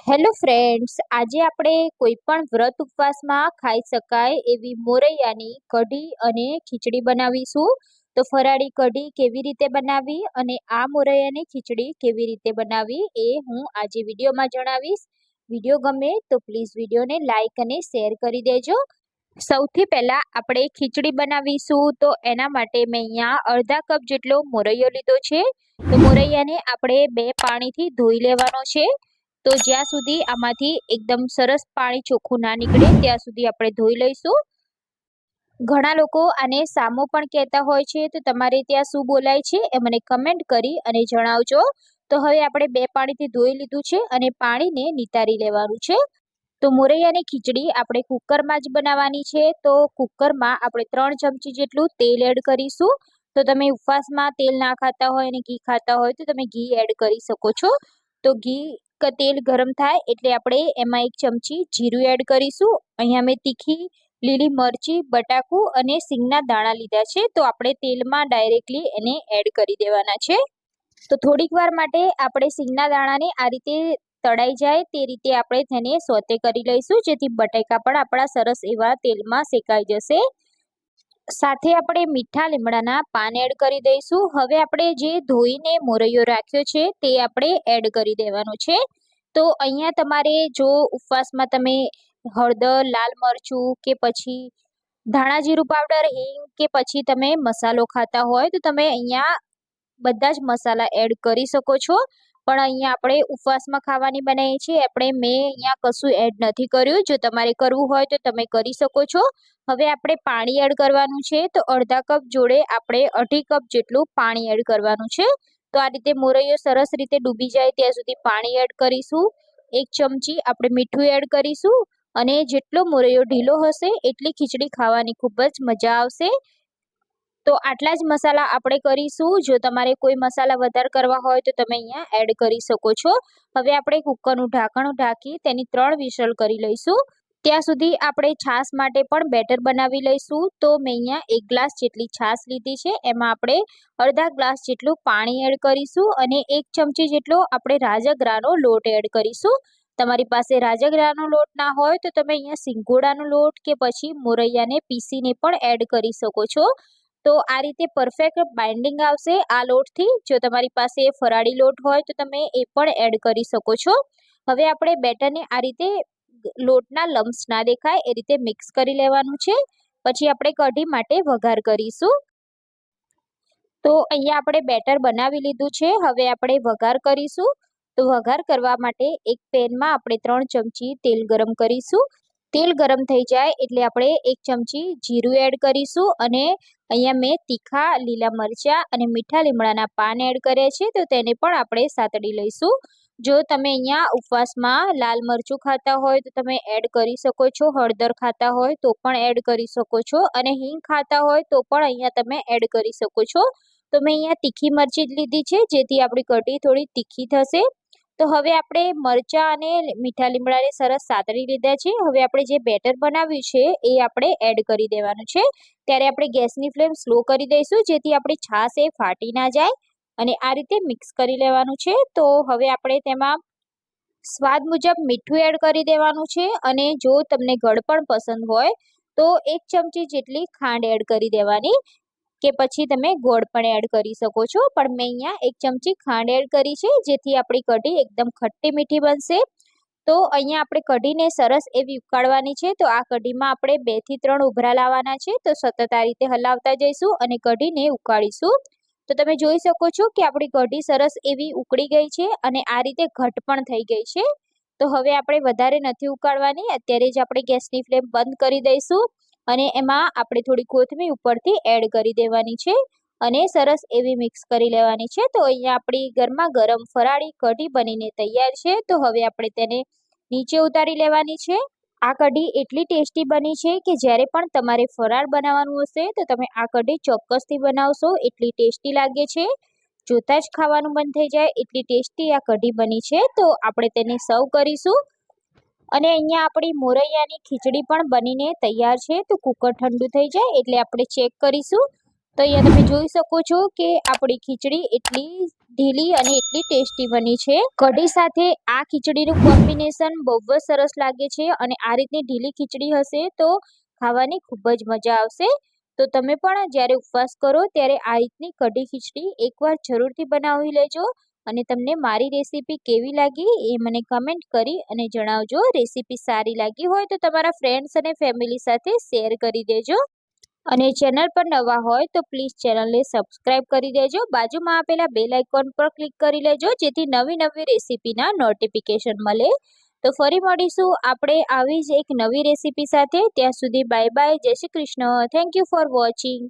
Hello friends, આજે આપણે કોઈ પણ વ્રત ઉપવાસમાં ખાઈ શકાય એવી મોરૈયાની કઢી અને ખીચડી બનાવીશું. તો ફરાળી કઢી કેવી રીતે બનાવી અને આ મોરૈયાની ખીચડી કેવી રીતે બનાવી એ હું આજે વિડીયોમાં જણાવીશ. વિડીયો ગમે તો પ્લીઝ વિડીયોને લાઈક અને શેર કરી દેજો. સૌથી પહેલા આપણે ખીચડી બનાવીશું, તો એના માટે મેં અહીંયા અડધા કપ જેટલો મોરૈયો લીધો છે. તો મોરૈયાને આપણે 2 પાણીથી ધોઈ લેવાનો છે. તો જ્યાં સુધી આમાંથી એકદમ સરસ પાણી ચોખ્ખું ના નીકળે ત્યાં સુધી આપણે ધોઈ લઈશું. ઘણા લોકો આને સામો પણ કહેતા હોય છે, તો તમારે ત્યાં શું બોલાય છે એ મને કમેન્ટ કરી અને જણાવજો. તો હવે આપણે 2 પાણીથી ધોઈ લીધું છે અને પાણીને નિતારી લેવાનું છે. તો મોરૈયાની ખીચડી આપણે કુકરમાં જ બનાવવાની છે. તો કુકરમાં આપણે 3 ચમચી જેટલું તેલ એડ કરીશું. તો તમે ઉપવાસમાં તેલ ના ખાતા હોય અને ઘી ખાતા હોય તો તમે ઘી એડ કરી શકો છો. તો તેલ ગરમ થાય એટલે આપણે એમાં 1 ચમચી જીરું એડ કરીશું. અહીંયા મેં તીખી લીલી મરચી, બટાકું અને સિંગના દાણા લીધા છે. તો આપણે તેલમાં ડાયરેક્ટલી એને એડ કરી દેવાના છે. તો થોડીક વાર માટે આપણે સિંગના દાણાને આ રીતે તળાઈ જાય તે રીતે આપણે તેને સોતે કરી લઈશું, જેથી બટાકા પણ આપણા સરસ એવા તેલમાં શેકાઈ જશે. સાથે આપણે મીઠા લીમડાના પાન એડ કરી દઈશું. હવે આપણે જે ધોઈને મોરૈયો રાખ્યો છે તે આપણે એડ કરી દેવાનો છે. તો અહીંયા તમારે જો ઉપવાસમાં તમે હળદર, લાલ મરચું કે પછી ધાણા જીરું પાવડર, હિંગ કે પછી તમે મસાલો ખાતા હોય તો તમે અહીંયા બધા જ મસાલા એડ કરી શકો છો. પણ અહીંયા આપણે ઉપવાસમાં ખાવાની બનાવીએ છીએ, મેં અહીંયા કશું એડ નથી કર્યું. જો તમારે કરવું હોય તો તમે કરી શકો છો. હવે આપણે પાણી એડ કરવાનું છે. તો અડધા કપ જોડે આપણે 2.5 કપ જેટલું પાણી એડ કરવાનું છે. તો આ રીતે મોરૈયો સરસ રીતે ડૂબી જાય ત્યાં સુધી પાણી એડ કરીશું. 1 ચમચી આપણે મીઠું એડ કરીશું અને જેટલો મોરૈયો ઢીલો હશે એટલી ખીચડી ખાવાની ખૂબ જ મજા આવશે. તો આટલા જ મસાલા આપણે કરીશું. જો તમારે કોઈ મસાલા વધારે કરવા હોય તો તમે અહીંયા એડ કરી શકો છો. હવે આપણે કુકરનું ઢાંકણ ઢાંકી તેની 3 વિસલ કરી લઈશું. ત્યાં સુધી આપણે છાશ માટે પણ બેટર બનાવી લઈશું. તો મેં અહીંયા 1 ગ્લાસ જેટલી છાશ લીધી છે. એમાં આપણે અડધા ગ્લાસ જેટલું પાણી એડ કરીશું અને 1 ચમચી જેટલો આપણે રાજગરાનો લોટ એડ કરીશું. તમારી પાસે રાજગરાનો લોટ ના હોય તો તમે અહીંયા સિંગોડાનો લોટ કે પછી મોરૈયાને પીસીને પણ એડ કરી શકો છો. તો આ રીતે પરફેક્ટ બાઇન્ડિંગ આવશે આ લોટથી. જો તમારી પાસે ફરાળી લોટ હોય તો તમે એ પણ એડ કરી શકો છો. હવે આપણે બેટરને આ રીતે લોટના લમ્સ ના દેખાય એ રીતે મિક્સ કરી લેવાનું છે. પછી આપણે કઢી માટે વઘાર કરીશું. તો અહીંયા આપણે બેટર બનાવી લીધું છે. હવે આપણે વઘાર કરીશું. તો વઘાર કરવા માટે એક પેનમાં આપણે 3 ચમચી તેલ ગરમ કરીશું. તેલ ગરમ થઈ જાય એટલે આપણે 1 ચમચી જીરું એડ કરીશું અને અહીંયા મેં તીખા લીલા મરચાં અને મીઠા લીમડાના પાન એડ કર્યા છે. તો તેને પણ આપણે સાતડી લઈશું. જો તમે અહીંયા ઉપવાસમાં લાલ મરચું ખાતા હોય તો તમે એડ કરી શકો છો. હળદર ખાતા હોય તો પણ એડ કરી શકો છો અને હિંગ ખાતા હોય તો પણ અહીંયા તમે એડ કરી શકો છો. તો મેં અહીંયા તીખી મરચી જ લીધી છે, જેથી આપણી કઢી થોડી તીખી થશે. તો હવે આપણે મરચાં અને મીઠા લીમડાને સરસ સાતળી લીધા છે. હવે આપણે જે બેટર બનાવ્યું છે એ આપણે એડ કરી દેવાનું છે. ત્યારે આપણે ગેસની ફ્લેમ સ્લો કરી દઈશું, જેથી આપણી છાશ એ ફાટી ના જાય અને આ રીતે મિક્સ કરી લેવાનું છે. તો હવે આપણે તેમાં સ્વાદ મુજબ મીઠું એડ કરી દેવાનું છે અને જો તમને ગળપણ પસંદ હોય તો 1 ચમચી જેટલી ખાંડ એડ કરી દેવાની કે પછી તમે ગોળ પણ એડ કરી શકો છો. પણ મેં અહીંયા 1 ચમચી ખાંડ એડ કરી છે, જેથી આપણી કઢી એકદમ ખટ્ટી મીઠી બનશે. તો અહીંયા આપણે કઢીને સરસ એવી ઉકાળવાની છે. તો આ કઢીમાં આપણે 2 થી 3 ઉભરા લાવવાના છે. તો સતત આ રીતે હલાવતા જઈશું અને કઢીને ઉકાળીશું. તો તમે જોઈ શકો છો કે આપણી કઢી સરસ એવી ઉકળી ગઈ છે અને આ રીતે ઘટ પણ થઈ ગઈ છે. તો હવે આપણે વધારે નથી ઉકાળવાની. અત્યારે જ આપણે ગેસની ફ્લેમ બંધ કરી દઈશું અને એમાં આપણે થોડી કોથમીર ઉપરથી એડ કરી દેવાની છે અને સરસ એવી મિક્સ કરી લેવાની છે. તો અહીંયા આપણી ગરમા ગરમ ફરાળી કઢી બનીને તૈયાર છે. તો હવે આપણે તેને નીચે ઉતારી લેવાની છે. આ કઢી એટલી ટેસ્ટી બની છે કે જ્યારે પણ તમારે ફરાળ બનાવવાનું હશે તો તમે આ કઢી ચોક્કસથી બનાવશો. એટલી ટેસ્ટી લાગે છે, જોતાં જ ખાવાનું મન થઈ જાય એટલી ટેસ્ટી આ કઢી બની છે. તો આપણે તેને સર્વ કરીશું અને અહીંયા આપણી મોરૈયાની ખીચડી પણ બનીને તૈયાર છે. તો કુકર ઠંડુ થઈ જાય એટલે આપણે ચેક કરીશું. તો અહીંયા તમે જોઈ શકો છો કે આપણી ખીચડી એટલી ઢીલી અને એટલી ટેસ્ટી બની છે. કઢી સાથે આ ખીચડીનું કોમ્બિનેશન બહુ જ સરસ લાગે છે અને આ રીતની ઢીલી ખીચડી હશે તો ખાવાની ખૂબ જ મજા આવશે. તો તમે પણ જ્યારે ઉપવાસ કરો ત્યારે આ રીતની કઢી ખીચડી એકવાર જરૂરથી બનાવી લેજો અને તમને મારી રેસીપી કેવી લાગી એ મને કમેન્ટ કરી અને જણાવજો. રેસીપી સારી લાગી હોય તો તમારા ફ્રેન્ડ્સ અને ફેમિલી સાથે શેર કરી દેજો અને ચેનલ પર નવા હોય તો પ્લીઝ ચેનલને સબસ્ક્રાઇબ કરી દેજો. બાજુમાં આપેલા બેલ આઇકોન પર ક્લિક કરી લેજો જેથી નવી નવી રેસીપીના નોટિફિકેશન મળે. તો ફરી મળીશું આપણે આવી જ એક નવી રેસીપી સાથે. ત્યાં સુધી બાય બાય. જય Shri Krishna. Thank you for watching.